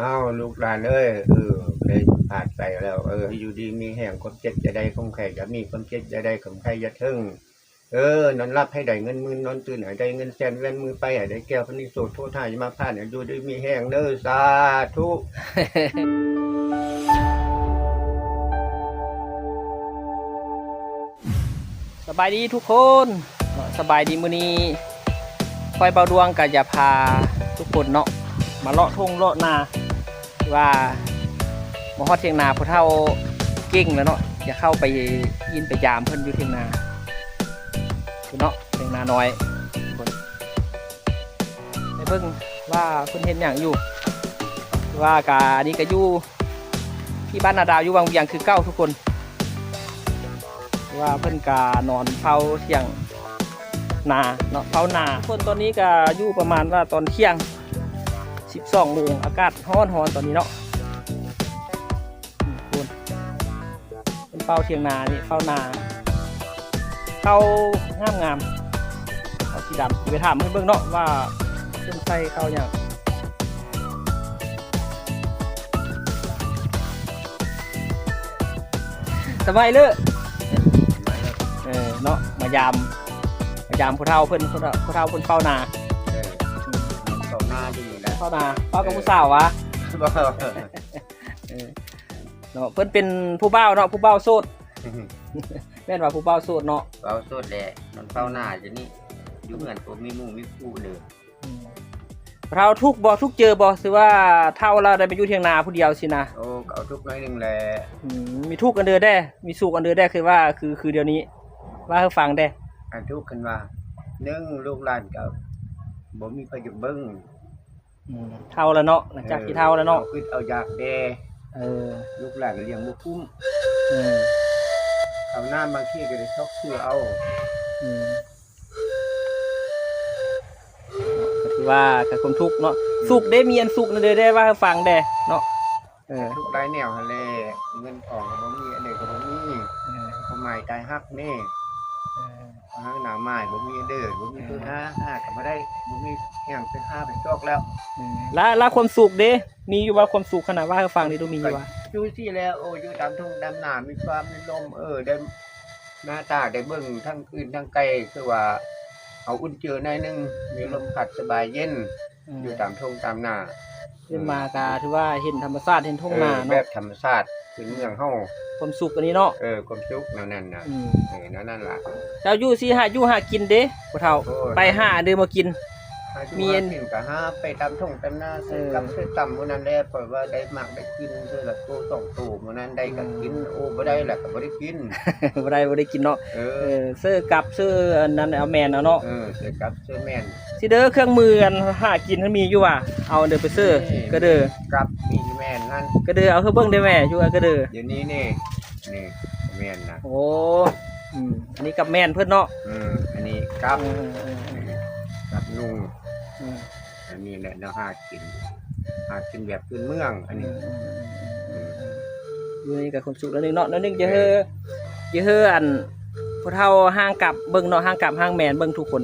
อ้าวลูกหลานเอ้ยเลยผ่านไปแล้วอยู่ดีมีแห่งความเจ็บจะได้คงไข่จะมีความเจ็บจะได้คงไข่จะทึ่งนอนรับให้ได้เงินหมื่นนอนตื่นให้ได้เงินแสนเว้นมือไปให้ได้แก้วพนิโสโทษทายมาผ่านอยู่ดีมีแห่งเด้อสาธุ สบายดีทุกคนสบายดีมื้อนี้คอยเบาดวงก็จะพาทุกคนเนาะมาเลาะทุ่งเลาะนาว่ามาฮอดเถียงนาผู้เฒ่าเก่งแล้วเนาะจะเข้าไปยินไปยามเพิ่นอยู่เถียงนาเนาะเถียงนาน้อยทุกคนไปเบิ่งว่าเพิ่นเฮ็ดหยังอยู่ว่ากะนี่ก็อยู่ที่บ้านนาดาวอยู่วังเวียงคือเก้าทุกคนว่าเพิ่นกานอนเฝ้าเที่ยงนาเนาะเฝ้านาคนตอนนี้ก็อยู่ประมาณว่าตอนเที่ยง12 โมงอากาศร้อนตอนนี้เนาะคนเป็นเฝ้าเที่ยงนานี่เฝ้านาเข้างามเอาสีดำไปถามเพิ่นเบิ่งเนาะว่าเพิ่นใส่เข้าหยังสบายเลยเนาะมายามผู้เฒ่าเพิ่นเฝ้านาเฝ้าหน้าดีนะเฝ้ากับผู้สาววะเนาะเพิ่นเป็นผู้บ่าวเนาะผู้บ่าวโสดแม่นว่าผู้บ่าวโสดเนาะเฝ้าโสดแหละนอนเฝ้าหน้าจะนี่อยู่เหมือนตัวมีหมู่มีคู่เลยเราทุกบ่ทุกเจอบ่สิว่าเฒ่าเราได้ไปอยู่เถียงนาผู้เดียวสินะโอ้เอาทุกน้อยนึงแหละมีทุกอันเดือได้มีสุขอันเดือได้คือว่าคือเดี๋ยวนี้ว่าให้ฟังได้อันทุกกันว่าลูกหลานกับบ่มีไผอยู่เบิ่งเฒ่าแล้วเนาะหลังจากที่เฒ่าแล้วเนาะคือเอาอยากแดลูกหลานก็เลี้ยงบ่คุ้มเอาหน้าบางทีก็ได้ซอกเสื้อเอาก็คือว่ากับความทุกข์เนาะสุขได้มีอันสุขนั่นเด้ได้ว่าให้ฟังได้เนาะทุกหลายแนวหั่นแหละเงินทองก็บ่มีอันใดก็บ่มีความหมายใจฮักแน่ฮักหน้าไม้บ่มีเด้อบ่มีตัวหาก็บ่ได้บ่มีหยังเป็นหาเป็นซอกแล้วแล้วความสุขเด้มีอยู่ว่าความสุขขนาดว่าให้ฟังนี่ดูมีอยู่ว่าอยู่ที่แล้วอยู่ตามทุ่งตามนามีความมีลมได้หน้าตาได้เบิ่งทั้งคืนทั้งไกลคือว่าเอาอุ่นเจือหน่อยนึงมีลมพัดสบายเย็นอยู่ตามทุ่งตามนาขึ้นมากาถือว่าเห็นธรรมชาติเห็นทุ่งนาเนาะแบบธรรมชาติพื้นเมืองเฮาความสุขอันนี้เนาะความสุขนั่นน่ะนั่นล่ะเจ้าอยู่สิหากินเด้ผู้เฒ่าไปหาเด้อมากินมีอันกินก็หาไปตามทุ่งตามนาซื้อกับซื้อตำมื้อนั้นแหละเพราะว่าได้มักได้กินซื้อละตัว2ตัวมื้อนั้นได้ก็กินบ่ได้แหละก็บ่ได้กินบ่ได้กินเนาะซื้อกับซื้ออันนั้นเอาแม่นเอาเนาะซื้อกับซื้อแม่นสิเด้อเครื่องมืออันหากินมันมีอยู่ว่ะเอาเด้อไปซื้อก็เด้อกับมีแม่นนั่นก็เด้อเอาเบิ่งได้แม่อยู่ก็เด้อเดี๋ยวนี้นี่แม่นนะโอ้อันนี้กับแม่นเพิ่นเนาะอันนี้กับนุ่งอันนี้แหละเนาะหากินแบบพื้นเมืองอันนี้อยู่นี่กับคนสุขแล้วนึงเนาะแล้วนึงจะเฮออันผู้เฒ่าห้างกับเบิ่งเนาะห้างกับห้างแม่นเบิ่งทุกคน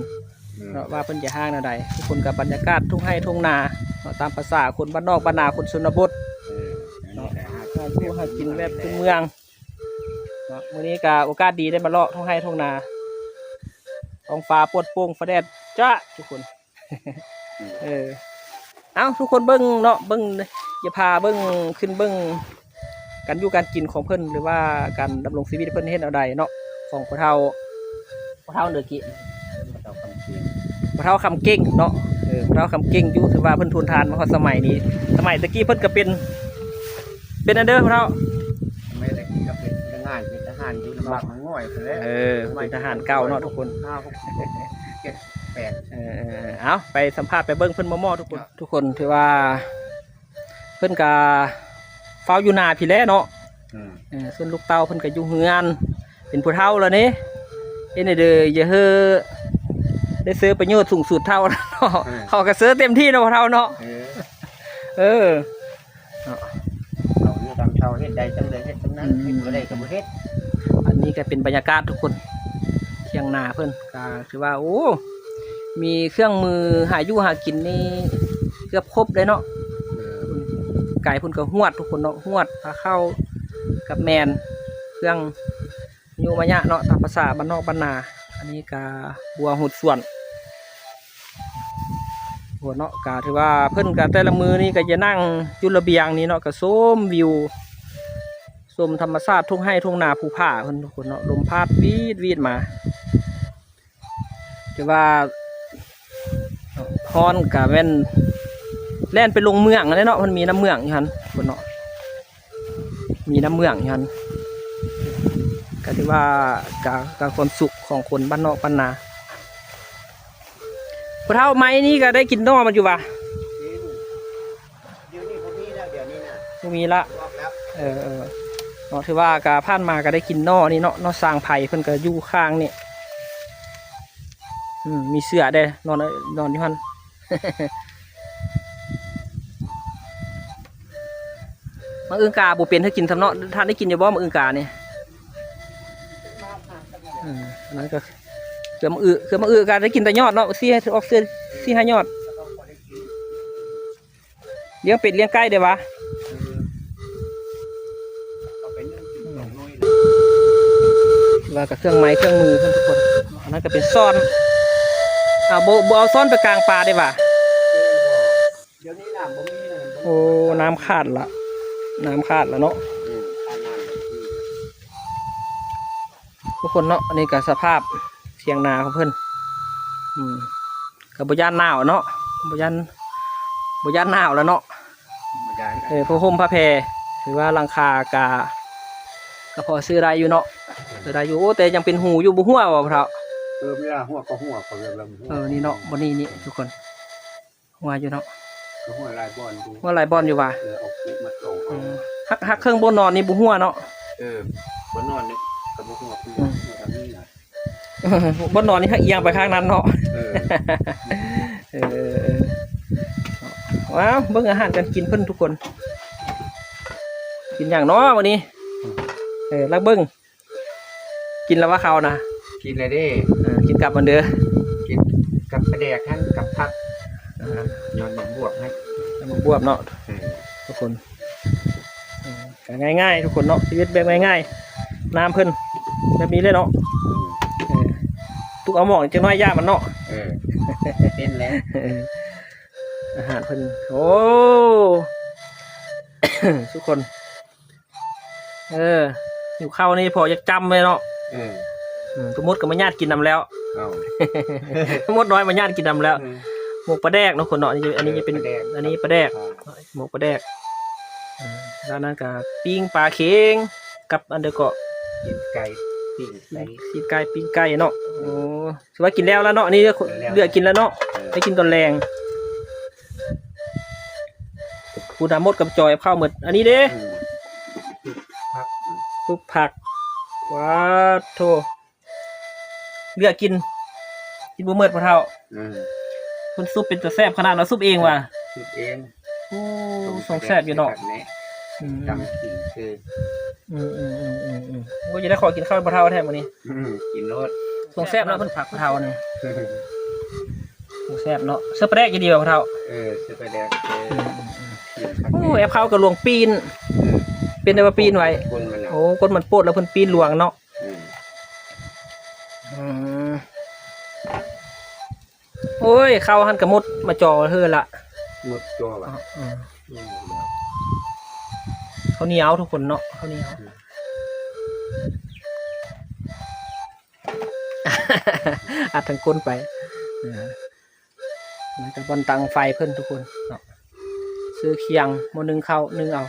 เนาะว่าเพิ่นจะห้างแนวใดทุกคนกับบรรยากาศทุ่งไร่ทุ่งนาเนาะตามภาษาคนบ้านนอกบ้านนาคนชนบทเนาะหากินแบบพื้นเมืองเนาะมื้อนี้ก็โอกาสดีได้มาเลาะทุ่งไร่ทุ่งนาท้องฟ้าปวดโป่งฟ้าแดดจ้าทุกคนเอ้าทุกคนเบิ้งเนาะเบิ้งอย่าพาเบิ้งขึ้นเบิ้งการอยู่การกินของเพิ่นหรือว่าการดำรงชีวิตเพิ่นเฮ็ดเอาใดเนาะของพ่อเฒ่าเด้อกี้พ่อเฒ่าคำเก่งเนาะพ่อเฒ่าคำเก่งอยู่ถือว่าเพิ่นทุนทานมาฮอดสมัยนี้สมัยตะกี้เพิ่นก็เป็นอันเด้อพ่อเฒ่าไม่ได้ก็เป็นทหารอยู่ลำบากมันง่อยพุ่นแหละเป็นทหารเก่าเนาะทุกคน5 6 7 8เอาไปสัมภาษณ์ไปเบิ้งเพิ่นมอทุกคนถือว่าเพิ่นกะเฝ้าอยู่นาพี่แลเนาะส่วนลูกเต้าเพิ่นก็อยู่เฮือนเป็นผู้เฒ่าแล้วนี่เด้ออย่าได้ซื้อประโยชน์สูงสุดเท่าเนาะเขาก็ซื้อเต็มที่เนาะเท่าเนาะเอาอยู่ตามเฒ่าเฮ็ดได้จังได๋เฮ็ดจังนั้นเฮ็ดบ่ได้ก็บ่เฮ็ดอันนี้ก็เป็นบรรยากาศทุกคนเที่ยงนาเพิ่นก็ถือว่าโอ้มีเครื่องมือหาอยู่หากินนี่เกือบครบเลยเนาะ ไก่เพิ่นก็หวดทุกคนเนาะหวดพาเข้ากับแมนเครื่องยูมายะเนาะตามภาษาบ้านนอกบ้านนาอันนี้กาบัวหุดส่วนหัวเนาะกาถือว่าเพิ่นกาแต่ละมือนี่ก็จะนั่งจุลเบียงนี่เนาะก็ชมวิวชมธรรมชาติทุ่งไร่ทุ่งนาภูผาเพิ่นทุกคนเนาะลมพัดวีดมาถือว่าฮอนกาแม่นแล่นไปลงเมืองเลยเนาะมันมีน้ำเมืองอยู่ฮันคนเนาะมีน้ำเมืองอยู่ฮันก็ถือว่าการความสุขของคนบ้านนอกบ้านนาพอเท่าไม้นี่ก็ได้กินนอมันอยู่ป่ะ เดี๋ยวนี้ผมมีแล้วเดี๋ยวนี้นะ ไม่มีละ รอบแล้ว เนาะถือว่ากาผ่านมาก็ได้กินนอนี่เนาะนอสร้างไผ่เพิ่นก็อยู่ข้างนี่มีเสือได้นอนอยู่ฮัน มังอึงกาบุเป็นถ้ากินทำเนาะทานได้กินอยู่บ่มังอึงกาเนี่ยอันนั้นก็เกือบมังอึกาได้กินแต่ยอดเนาะซี่ให้ออกซี่ให้ยอดเลี้ยงเป็ดเลี้ยงไก่ได้ปะ เอาไปนึ่งกินสองหน่วย ว่ากับเครื่องไม้เครื่องมือเพื่อนทุกคนอันนั้นก็เป็นซ่อนโบเอาซ่อนไปกลางปลาได้ปะ เดี๋ยวนี้น้ำบ่มีนะ โอ้น้ำขาดละเนาะทุกคนเนาะอันนี้ก็สภาพเสียงนาของเพื่อนกับบุญญาณหนาวเนาะบุญญาณหนาวแล้วเนาะพระห่มพระแพรหรือว่าหลังคากาก็พอซื้อได้อยู่เนาะซื้อได้อยู่โอ้แต่ยังเป็นหูอยู่บุหัวบ่เพราะไม่ได้หัวก็หัวเขาเรียกแล้วนี่เนาะบนนี้ทุกคนหัวอยู่เนาะหัวลายบอลดูหัวลายบอลอยู่ว่ะเอาปุ๊บมาตรงหักเครื่องบนนอนนี่บุหัวเนาะบนนอนนี่กับหัวคือทำนี่นะบนนอนนี่หักเอียงไปข้างนั้นเนาะว้าวเบิ่งอาหารกันกินเพิ่นทุกคนกินอย่างน้อวันนี้แล้วเบิ่งกินแล้วว่าเขานะกินอะไรดิกินกับมันเด้อกินกับกระแดกท่านกับผักย้อนมาบวกให้มาบวบเนาะทุกคนง่ายๆทุกคนเนาะชีวิตแบบง่ายๆน้ำเพิ่นแบบนี้เลยเนาะทุกเอาหมองจะน้อยยากมันเนาะเป็นแล้วอาหารเพิ่นโอ้ทุกคนอยู่ข้าวนี่พอจะจำเลยเนาะทุกมดกับมาญาติกินนำแล้วทุกมดน้อยมาญาติกินนำแล้วหมกปลาแดกเนาะคนเนาะอันนี้จะเป็นอันนี้ปลาแดกหมกปลาแดกแล้วนั่นก็ปิ้งปลาเค็งกับอันเดอร์เกาะปิ้งไก่ปิ้งไก่เนาะโอ้ถือว่ากินแล้วเนาะนี่เลือกกินแล้วเนาะได้กินตอนแรงปูดามดกับจอยข้าวหมดอันนี้เด้ซุปผักว้าโถเลือกกินบุเมิดพอเท่าคุณซุปเป็นตัวแซ่บขนาดเราซุปเองว่ะซุปเองโอ้สองแซ่บอยู่เนาะจำกินคือก็จะได้ขอกินข้าวพอเท่าแทนวันนี้กินรสสองแซ่บเนาะเพิ่นผักพอเท่านี่สองแซ่บเนาะเสื้อปลาแดกกี่เดียวพอเท่าเสื้อปลาแดกโอ้แอบเข้ากับลวงปีนเป็นได้ว่าปีนไว้โอ้ก้นมันโปดแล้วเพิ่นปีนหลวงเนาะโอ้ยเข้าหันกับมดมาจ่อเธอละมดจ่อว่ะเขาเหนียวทุกคนเนาะเขาเหนียวอัดทั้งก้นไปแล้วก็บนตังไฟเพิ่นทุกคนเนาะซื้อเคียงมานึ่งข้าวนึ่งเอา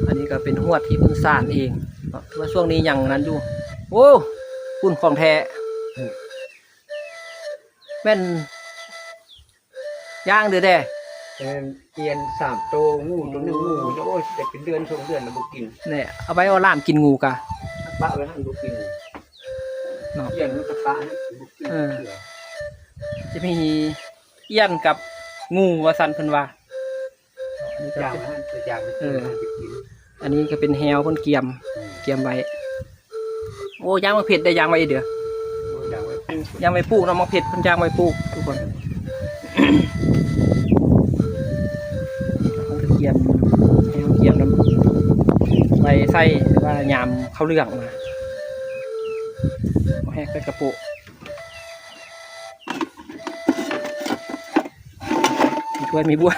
อันนี้ก็เป็นหวดที่เพิ่นสานเองว่าช่วงนี้อย่างนั้นอยู่โอ้ปุ่นของแท้แม่นย่างเดือดแด่เอียน3โตงูตัวนึงงูโอ้ยแต่เป็นเดือน2เดือนแล้วบ่กินเนี่ยเอาไว้เอาล่ามกินงูกะปะไว้ให้บ่กินเนาะเอียนมันก็ปะให้บ่กินจะมีเอียนกับงูว่าซั่นเพิ่นว่าอย่างนั้นอย่างอันนี้ก็เป็นแฮวเพิ่นเกียมไว้โอ้ย่างมะเผ็ดได้ย่างไว้เด้อย่างไว้ปลูกเนาะมะเผ็ดเพิ่นย่างไว้ปลูกทุกคน กียมให้เกียมน้ำใบไส้หรือว่ายามข้าวเรื่องมาแหกไปกระปุกมีถ้วยมีบ้วน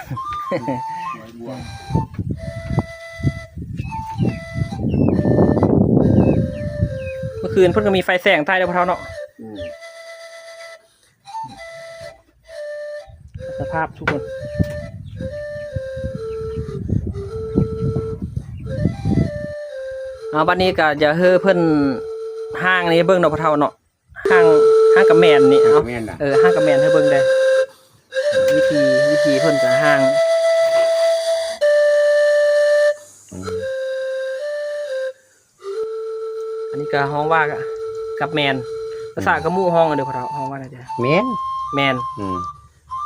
เมื่อคืนเพิ่นก็มีไฟแสงใต้เด้อพ่อเฒ่าเนาะสภาพทุกคนบัดนี้ก็จะเฮ้อเพิ่นห้างนี้เบิ่งเนาะพ่อเฒ่าเนาะห้างกับแมนนี่เอาห้างกับแมนให้เบิ่งได้วิธีเพิ่นจะห้างอันนี้ก็ห้องว่ากับแมนภาษากะมู่ห้องเด้อพ่อเฒ่าห้องว่าอะไรเด้อแมน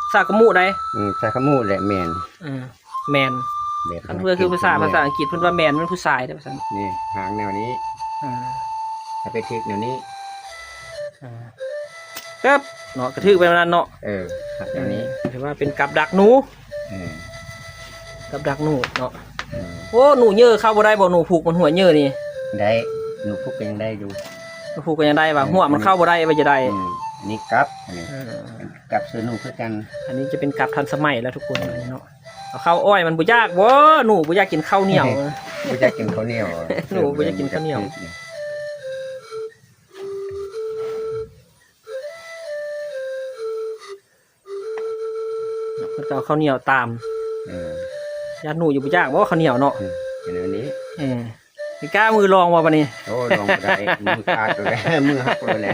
ภาษากะมู่ได้ภาษากะมู่แหละแมนแมนอันเพื่อคือภาษาอังกฤษเพิ่นว่าแมนมันผู้ชายเด้อภาษานี่หางแนวนี้ถ้าไปทิกแนวนี้ครับเนาะกระทึกไปนั้นเนาะแนวนี้ถือว่าเป็นกับดักหนูกับดักหนูเนาะโอ้หนูเยอะเข้าบ่ได้บ่หนูผูกมันหัวเยอะนี่ได้หนูผูกยังได้อยู่ผูกก็ยังได้ว่าหัวมันเข้าบ่ได้ว่าจะได้นี่กับกับซื้อหนูคือกันอันนี้จะเป็นกับทันสมัยแล้วทุกคนเนาะเอาข้าวอ้อยมันบ่ยากบ่หนูบ่อยากกินข้าวเหนียวบ่อยากกินข้าวเหนียวหนูบ่อยากกินข้าวเหนียวเพิ่นก็เอาข้าวเหนียวตามญาติหนูอยู่บ่ยากบ่ข้าวเหนียวเนาะเป็นอันนี้มีกล้ามือลองบ่บัดนี้โอ้ลองบ่ได้มือขาดเลยมือหักเลยแหละ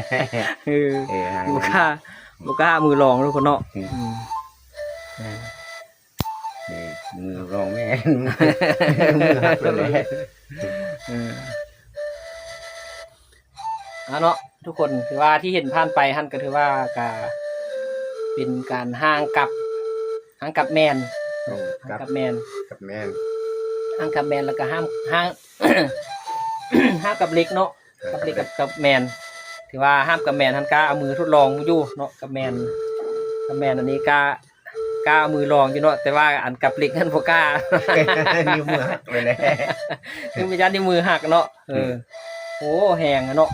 บ่กล้ามือลองทุกคนเนาะมือรองแม่มือหักเลยเนาะทุกคนถือว่าที่เห็นผ่านไปท่านก็ถือว่าก็เป็นการห่างกับแมนกับแมนห่างกับแมนแล้วก็ห่างห้ามกับเล็กเนาะกับเล็กกับแมนถือว่าห้ามกับแมนท่านกล้าเอามือทดลองอยู่เนาะกับแมนอันนี้กล้าเอามือลองอยู่เนาะแต่ว่าอันกับเล็กท่านบ่กล้านิ้วมือหักไปเลยคือมีญาตินิ้วมือหักเนาะโอ้แหงเนาะ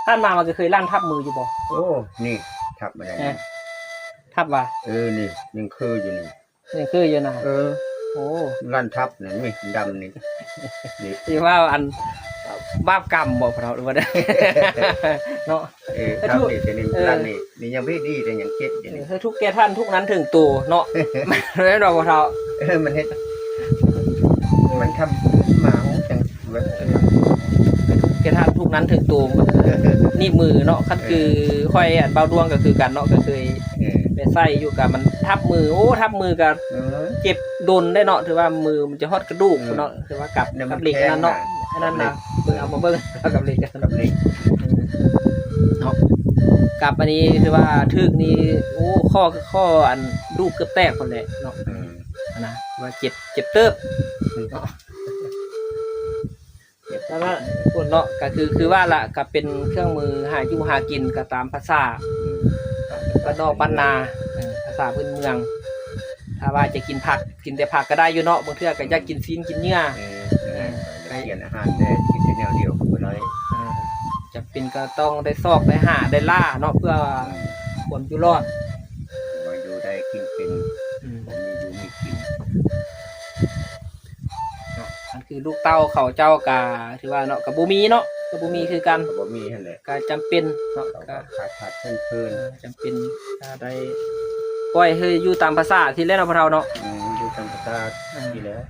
ท่านมามันก็เคยลั่นทับมืออยู่บ่โอ้นี่ทับอะไรทับว่านี่ยังคืออยู่นี่ยังคืออยู่นะโอ้ลั่นทับนี่ดำนี่ที่ว่าอันบาปกรรมบอกเราหรือว่าได้เนาะทับนี่จะนี่ลั่นนี่ยังไม่ดีแต่ยังเจ็บอยู่นี่ทุกแก่ท่านทุกนั้นถึงตัวเนาะไม่เราบอกเรามันเฮ็ดมันทำหมาจังแบบแก่ท่านทุกนั้นถึงตัวนี่มือเนาะคันคือค่อยอันเบาดวงก็คือกันเนาะก็เคยไปใส่อยู่กับมันทับมือโอ้ทับมือกันเจ็บโดนได้เนาะถือว่ามือมันจะฮอดกระดูกเนาะถือว่ากับเหล็กนั่นเนาะนั่นนะมือเอามาเบิ้งกับเหล็กกับเหล็กเนาะกับอันนี้คือว่าทึกนี้โอ้ข้ออันลูกเกือบแตกคนเลยเนาะนะว่าเจ็บเติบเนาะแล้วก็คนเนาะก็คือว่าละก็เป็นเครื่องมือหาอยู่หากินก็ตามภาษาบ้านนอกบ้านนาภาษาพื้นเมืองถ้าว่าจะกินผักกินแต่ผักก็ได้อยู่เนาะบางเทื่อก็อยากกินซีนกินเนื้อเปลี่ยนอาหารแต่กินแต่แนวเดียวก็ได้จะเป็นก็ต้องได้ซอกได้หาได้ล่าเนาะเพื่อความอยู่รอดว่าอยู่ได้กินเป็นผมมีอยู่มีกินนั่นคือลูกเต้าเขาเจ้ากาถือว่าเนาะกับบูมีเนาะกับบูมีคือกันบูมีนั่นแหละก็จำเป็นเนาะก็ขาดเพิ่นจำเป็นได้ปล่อยให้อยู่ตามภาษาที่เล่นเอาเราเนาะอยู่ตามภาษาที่แล้ว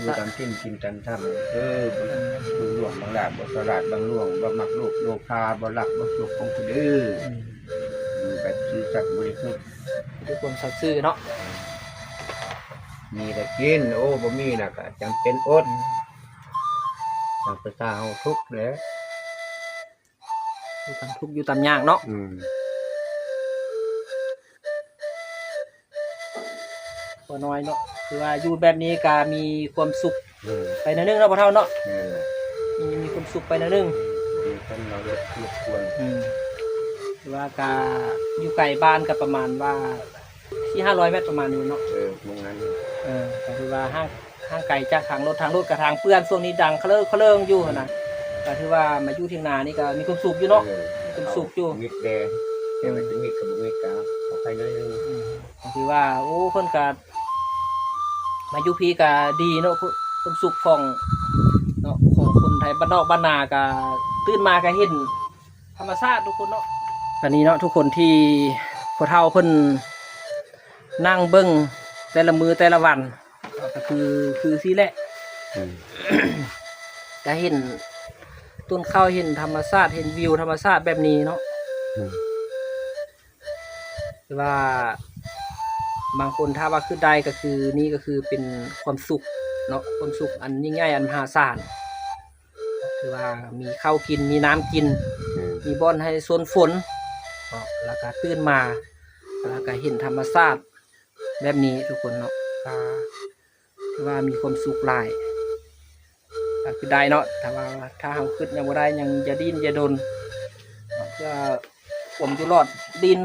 อยู่ตามทิ้นกินกันทำดูหลวงบางหลาบบสลัดบางหลวงบางมักลูกโลคาบลักบลูกของคนแบบซื่อสัตย์บริสุทธิ์ทุกคนสัตย์ซื่อเนาะมีแต่กินโอ้บ่มีน่ะก็จำเป็นอดตามภาษาเอาทุกข์แล้วอยู่ตามทุกข์อยู่ตามยากเนาะพอน้อยเนาะคือว่าอยู่แบบนี้ก็มีความสุขไปในนึงเนาะพ่อเฒ่าเนาะมีความสุขไปในนึงท่านเราเลือกควรคือว่าก็อยู่ไกลบ้านก็ประมาณว่า400-500 เมตรประมาณนี้เนาะตรงนั้นก็ คือว่าห้างไกลจากทางรถกับทางเพื่อนช่วงนี้ดังเคลิ้งอยู่นะก็ถือว่ามาอยู่เที่ยงนานี่ก็มีความสุขอยู่เนาะมีความสุขอยู่ มิดแดงเดี๋ยวมันจะมิดกับมิดกาเอาไปน้อยนึง ก็คือว่าโอ้เพิ่นก็มาอยู่พี่ก็ดีเนาะความสุขของเนาะของคนไทยบ้านนอกบ้านนาก็ตื่นมาก็เห็นธรรมชาติทุกคนเนาะอันนี้เนาะทุกคนที่พ่อเฒ่าเพิ่นนั่งเบิ่งแต่ละมือแต่ละวันก็คือสิแหละ ก็เห็นต้นข้าวเห็นธรรมชาติเห็นวิวธรรมชาติแบบนี้เนาะคือว่าบางคนถ้าว่าขึ้นได้ก็คือนี่ก็คือเป็นความสุขเนาะความสุขอันยิ่งใหญ่อันมหาศาลคือว่ามีข้าวกินมีน้ำกินมีบ่อนให้สวนฝนเนาะแล้วก็ตื่นมาแล้วก็เห็นธรรมชาติแบบนี้ทุกคนเนาะก็คือว่ามีความสุขหลายก็คือได้เนาะแต่ว่าถ้าเราขึ้นยังบ่ได้ยังจะดิ้นจะดนเพื่อผมจะรอดดิ้น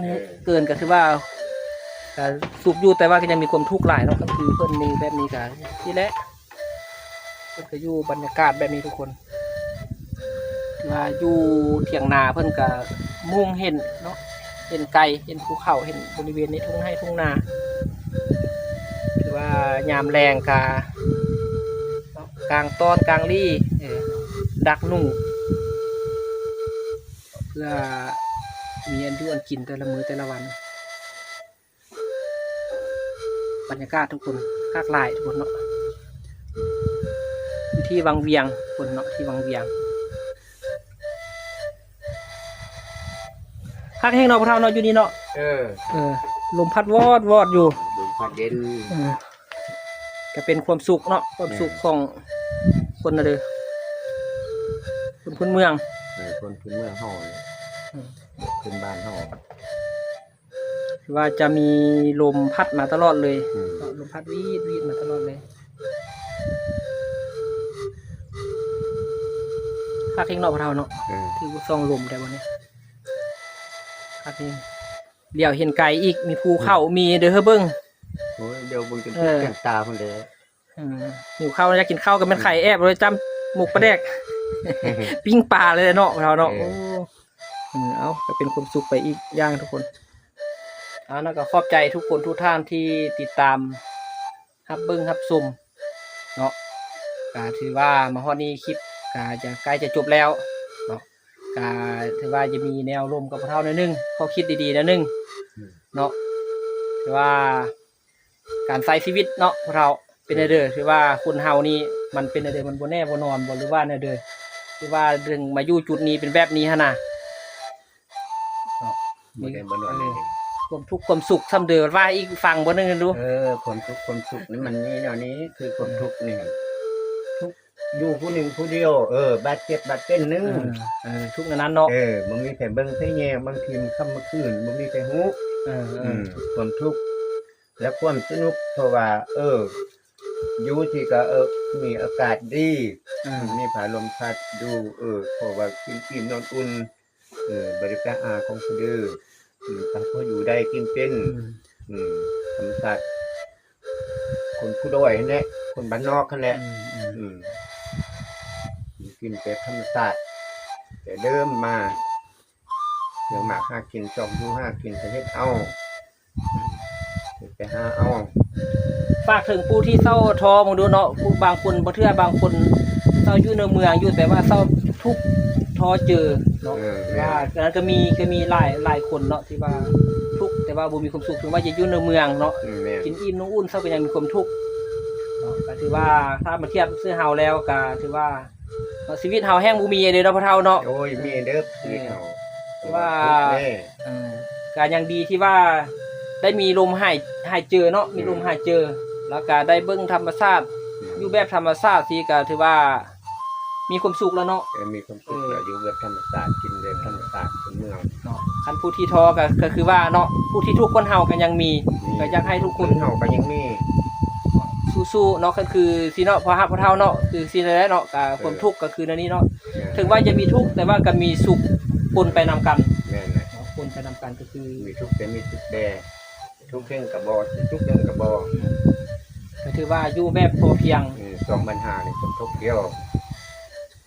เกินก็คือว่าสุขอยู่แต่ว่าก็ยังมีความทุกข์หลายเนาะก็คือเพิ่นมีแบบนี้กันนี่แหละเพิ่นก็อยู่บรรยากาศแบบนี้ทุกคนมาอยู่เถียงนาเพิ่นก็มุ่งเห็นเนาะเห็นไกลเห็นภูเขาเห็นบริเวณนี้ทุ่งไร่ทุ่งนาคือว่ายามแรงกลางตอนกลางรี่ดักหนูเพื่อมีอันอยู่อันกินแต่ละมื้อแต่ละวันบรรยากาศทุกคนคากหลายทุกคนเนาะที่วังเวียงคนเนาะที่วังเวียงคากแห้งเนาะพวกเราเนาะอยู่นี่เนาะลมพัดวอดอยู่ลมพัดเย็นก็เป็นความสุขเนาะความสุขของคนนะเด้อคนพื้นเมืองคนพื้นเมืองห่อขึ้นบ้านห่อว่าจะมีลมพัดมาตลอดเลยลมพัดวีดมาตลอดเลยคาดเทงเนาะพวกเราเนาะที่ส่องลมแต่วันนี้คาดเทงเดี๋ยวเห็นไก่อีกมีภูเขามีเด้อเบิ้งโอ้ยเดี๋ยวเบิ้งจนแก้มตาคนเด้อหิวข้าวอยากกินข้าวกันเป็นไข่แอบเลยจำหมกปลาแดกปิ้งปลาเลยเนาะเราเนาะเอาก็เป็นความสุขไปอีกอย่างทุกคนแล้วก็ขอบใจทุกคนทุกท่านที่ติดตามฮับเบิ้งฮับซุ่มเนาะก็ถือว่ามาฮอดนี้คลิปก็จะใกล้จะจบแล้วเนาะก็ถือว่าจะมีแนวร่วมกับพวกเราหน่อยนึงเขาคิดดีๆนะนึงเนาะถือว่าการใช้ชีวิตเนาะพวกเราเป็นเด้อถือว่าคนเฮานี่มันเป็นเด้อมันบ่แน่บ่นอนบ่หรือว่าเด้อถือว่าเรื่องมาอยู่จุดนี้เป็นแบบนี้ฮะนะบ่ได้บ่นอนเลยความทุกข์ความสุขซ้ำเด้อว่าอีกฟังบ่นึงดูความทุกข์ความสุขนี่มันนี่แนวนี้คือความทุกข์นี่ทุกอยู่ผู้หนึ่งผู้เดียวบาดเจ็บบาดเป็นนึงทุกข์นั้นเนาะบ่มีแต่เบิ่งแต่แย่บางทีมันค่ำมื้อคืนบ่มีแต่ฮู้ความทุกข์และความสนุกเพราะว่าอยู่ที่ก็มีอากาศดีมีผาลมพัดดูเพราะว่ากินนอนอุ่นบริการของผู้ดื้อถ้าเขาอยู่ได้กินเป็นธรรมชาติคนผู้ด้อยนั่นแหละคนบ้านนอกนั่นแหละกินแต่ธรรมชาติแต่เดิมมาเรื่องหมากหากินจอมดูหากินประเทศเอาไปหาเอาฝากถึงผู้ที่เศร้าท้อมองดูเนาะผู้บางคนบ่เทื่อบางคนเศร้าอยู่ในเมืองอยู่แต่ว่าเศร้าทุกท้อเจอเนาะว่าแล้วก็มีหลายคนเนาะที่ว่าทุกแต่ว่าบ่มีความสุขถึงว่าจะอยู่ในเมืองเนาะกินอิ่มนอนอุ่นเศร้าก็ยังมีความทุกข์เนาะก็ถือว่าถ้ามาเทียบซื้อเฮาแล้วก็ถือว่าชีวิตเฮาแห้งบ่มีเด้อเนาะพ่อเฒ่าเนาะโอ้ยมีเด้อชีวิตเฮาว่าก็ยังดีที่ว่าได้มีลมหายเจอเนาะมีลมหายเจอแล้วก็ได้เบิ่งธรรมชาติอยู่แบบธรรมชาติที่ก็ถือว่ามีความสุขแล้วเนาะมีความสุขแล้วอยู่แบบธรรมชาติกินแบบธรรมชาติเป็นเมืองเนาะคันผู้ที่ท้อก็คือว่าเนาะผู้ที่ทุกคนเฮาก็ยังมีก็อยากให้ทุกคนเฮาก็ยังมีสู้ๆเนาะก็คือสิเนาะพอฮับพอเฒ่าเนาะคือสิได้เนาะก็ความทุกข์ก็คือในนี้เนาะถึงว่าจะมีทุกข์แต่ว่าก็มีสุขปนไปนำกันแม่นแหละปนไปนำกันก็คือมีทุกข์แต่มีสุขแด่ทุกข์เรื่องก็บ่ทุกข์เรื่องก็บ่ก็ ถือว่าอยู่แบบพอเพียง 2,500นี่สมทบเดียว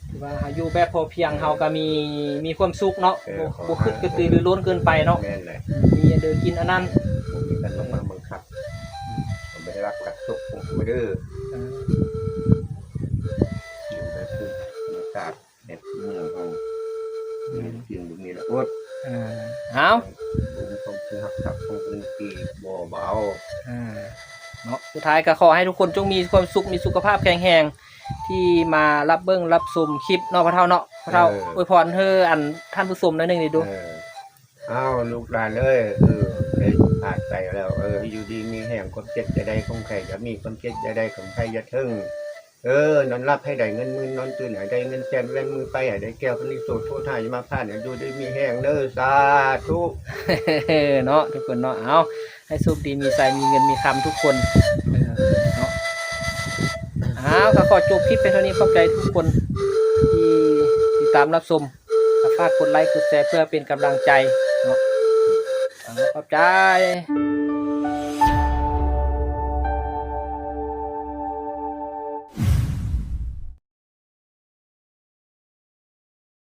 ถือว่าอยู่แบบพอเพียงเฮาก็มีความสุขเนาะ บ่คึดกระตือรือร้นเกินไปเนาะ แม่นเลย มีอันเดินกินอันนั้น ผมมีกันมาบังคับผมไม่ได้รับกัดสุกผมไม่ดื้ออยู่แบบคือบรรยากาศแบบเมืองของกินแบบนี้แหละอด เอา ผมต้องคือหักขับของเป็นปีบ่เบา เนาะสุดท้ายก็ขอให้ทุกคนจงมีความสุขมีสุขภาพแข็งแรงที่มารับเบิ่งรับชมคลิปเนาะพ่อเฒ่าเนาะพ่อเฒ่าอวยพรเฮ้ออันท่านผู้ชมหน่อยหนึงนี่ดู อ้าวลูกหลานเอ้ยได้ผ่านไปแล้วอยู่ดีมีแห่งคนเจ็บจะได้คงใครจะมีคนเจ็บจะได้ของใครจะถึงนอนรับให้ได้เงินหมื่นนอนตื่นให้ได้เงินแสนแว่นมือไปให้ได้แก้วพนิโสโทษหายมาผ่านอยู่ดีมีแห่งเด้อสาธุ เนาะทุกคนเนาะเอาให้สุขดีมีใจมีเงินมีคำทุกคนเนาะเอาก็ขอจบคลิปเป็นเท่านี้ขอบใจทุกคนที่ติดตามรับชมฝากกดไลค์กดแชร์เพื่อเป็นกำลังใจเนาะขอบใจ